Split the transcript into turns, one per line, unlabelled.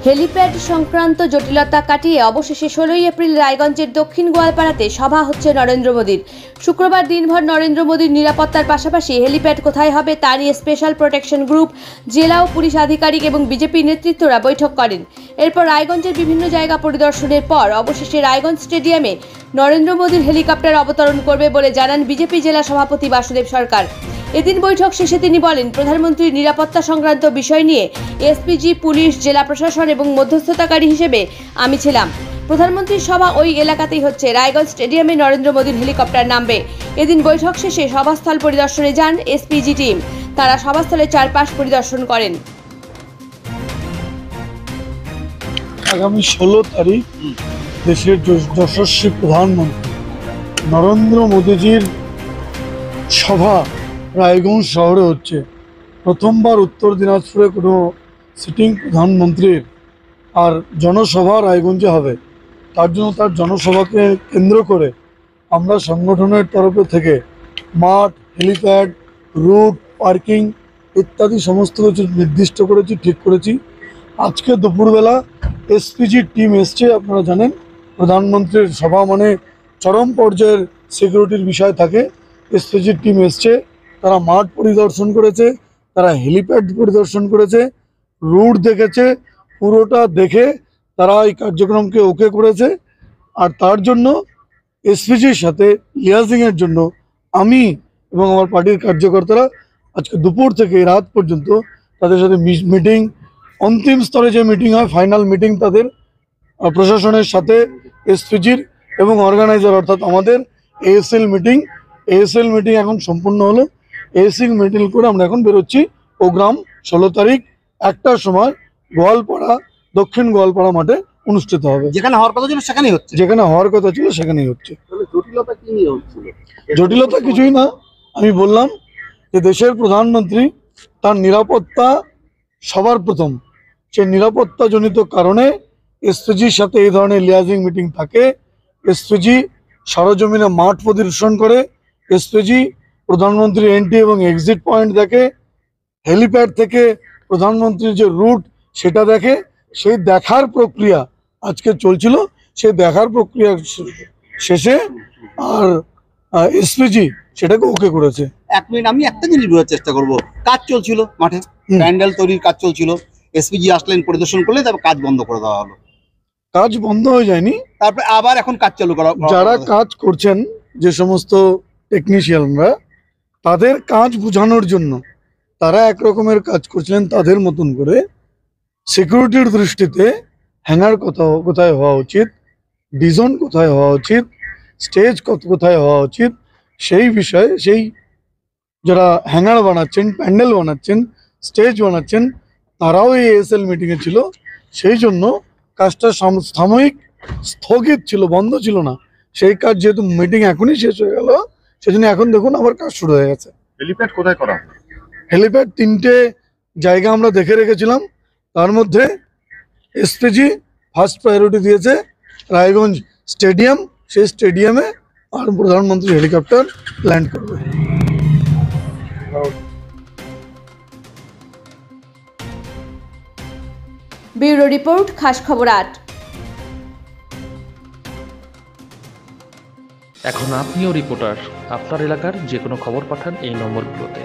Helipad সংক্রান্ত জটিলতা কাটিয়ে অবশেষে 16 এপ্রিল রায়গঞ্জের দক্ষিণ গোয়ালপাড়াতে সভা হচ্ছে নরেন্দ্র মোদীর। শুক্রবার দিনভর নরেন্দ্র মোদীর নিরাপত্তার পাশাপাশি হেলিপ্যাড কোথায় হবে তা নিয়ে স্পেশাল প্রোটেকশন গ্রুপ, জেলা ও পুলিশ আধিকারিক এবং বিজেপি নেতৃত্বরা বৈঠক করেন। এরপর রায়গঞ্জের বিভিন্ন জায়গা পরিদর্শনের পর অবশেষে রায়গঞ্জ স্টেডিয়ামে নরেন্দ্র মোদীর হেলিকপ্টার অবতরণ করবে বলে জানান বিজেপি জেলা সভাপতি বাসুদেব সরকার। এদিন বৈঠক শেষে তিনি বলেন, প্রধানমন্ত্রীর নিরাপত্তা সংক্রান্ত বিষয় নিয়ে এসপিজি, পুলিশ, জেলা প্রশাসন এবং মধ্যস্থতাকারী হিসেবে আমি ছিলাম। প্রধানমন্ত্রীর সভা ওই এলাকাতেই হচ্ছে। রায়গঞ্জ স্টেডিয়ামে নরেন্দ্র মোদীর হেলিকপ্টার নামবে। এদিন বৈঠক শেষে সভাস্থল পরিদর্শনে যান এসপিজি টিম। তারা সভাস্থলে চারপাশ পরিদর্শন করেন।
আগামী 16 তারিখ দেশের যশস্বী প্রধানমন্ত্রী নরেন্দ্র মোদীজির সভা রায়গঞ্জ শহরে হচ্ছে। প্রথমবার উত্তর দিনাজপুরে কোনো সিটিং প্রধানমন্ত্রীর আর জনসভা রায়গঞ্জে হবে। তার জন্য তার জনসভাকে কেন্দ্র করে আমরা সংগঠনের তরফে থেকে মাঠ, হেলিপ্যাড, রুট, পার্কিং ইত্যাদি সমস্ত কিছু নির্দিষ্ট করেছি, ঠিক করেছি। আজকে দুপুরবেলা এসপিজির টিম এসছে। আপনারা জানেন প্রধানমন্ত্রীর সভা মানে চরম পর্যায়ের সিকিউরিটির বিষয় থাকে। এসপিজির টিম এসছে, তারা মাঠ পরিদর্শন করেছে, তারা হেলিপ্যাড পরিদর্শন করেছে, রুট দেখেছে। পুরোটা দেখে তারা এই কার্যক্রমকে ওকে করেছে। আর তার জন্য এসপিজির সাথে লিয়াজিংয়ের জন্য আমি এবং আমার পার্টির কার্যকর্তারা আজকে দুপুর থেকে রাত পর্যন্ত তাদের সাথে মিটিং, অন্তিম স্তরে যে মিটিং হয়, ফাইনাল মিটিং তাদের প্রশাসনের সাথে এসপিজির এবং অর্গানাইজার অর্থাৎ আমাদের এএসএল মিটিং এখন সম্পূর্ণ হলো। এএসএল মিটিং করে আমরা এখন বেরোচ্ছি। প্রোগ্রাম 16 তারিখ 1টার সময় গোয়ালপাড়া, দক্ষিণ গোয়ালপাড়া মাঠে অনুষ্ঠিত হবে।
যেখানে হওয়ার কথা ছিল সেখানেই হচ্ছে।
যেখানে হওয়ার কথা ছিল সেখানেই হচ্ছে।
জটিলতা কি নিয়ে হচ্ছিল?
জটিলতা কিছুই না। আমি বললাম যে দেশের প্রধানমন্ত্রী তার নিরাপত্তা সবার প্রথম। সেই নিরাপত্তাজনিত কারণে এসপিজির সাথে এই ধরনের লিয়াজিং মিটিং থাকে। এসপিজি সরজমিনে মাঠ পরিদর্শন করে, এসপিজি প্রধানমন্ত্রীর এন্ট্রি এবং এক্সিট পয়েন্ট দেখে, হেলিপ্যাড থেকে প্রধানমন্ত্রীর যে রুট সেটা দেখে। সেই দেখার প্রক্রিয়া আজকে চলছিল। সেই দেখার প্রক্রিয়া শেষে আর এসপিজি সেটাকে ওকে করেছে।
1 মিনিট আমি একটা জিনিস বোঝার চেষ্টা করব। কাজ চলছিল মাঠে, প্যান্ডেল তৈরির কাজ চলছিল, এসপিজি আসলেন, পরিদর্শন করলে তারপর কাজ বন্ধ করে দেওয়া হলো।
কাজ বন্ধ হয়ে যায়নি,
তারপরে আবার এখন কাজ চালু করা।
যারা কাজ করছেন, যে সমস্ত টেকনিশিয়ানরা, তাদের কাজ বোঝানোর জন্য তারা একরকমের কাজ করছিলেন তাদের মতন করে। সিকিউরিটির দৃষ্টিতে হ্যাঙ্গার কোথায় হওয়া উচিত, ডিজোন কোথায় হওয়া উচিত, স্টেজ কোথায় হওয়া উচিত, সেই বিষয়ে সেই যারা হ্যাঙ্গার বানাচ্ছেন, প্যান্ডেল বানাচ্ছেন, স্টেজ বানাচ্ছেন, তারাও এই এএসএল মিটিংয়ে ছিল। সেই জন্য কাজটা সাময়িক স্থগিত ছিল, বন্ধ ছিল না। সেই কাজ যেহেতু মিটিং এখনই শেষ হয়ে গেল, সেজন্য এখন দেখুন আবার কাজ শুরু হয়ে গেছে।
হেলিপ্যাড কোথায় করা?
হেলিপ্যাড 3টে জায়গা আমরা দেখে রেখেছিলাম। তার মধ্যে এসপিজি ফার্স্ট প্রায়োরিটি দিয়েছে রায়গঞ্জ স্টেডিয়াম। সেই স্টেডিয়ামে আর প্রধানমন্ত্রী হেলিকপ্টার ল্যান্ড করবে।
ব্যুরো রিপোর্ট, খাস খবর 8।
এখন আপনিও রিপোর্টার। আপনার এলাকার যে কোনো খবর পাঠান এই নম্বরগুলোতে।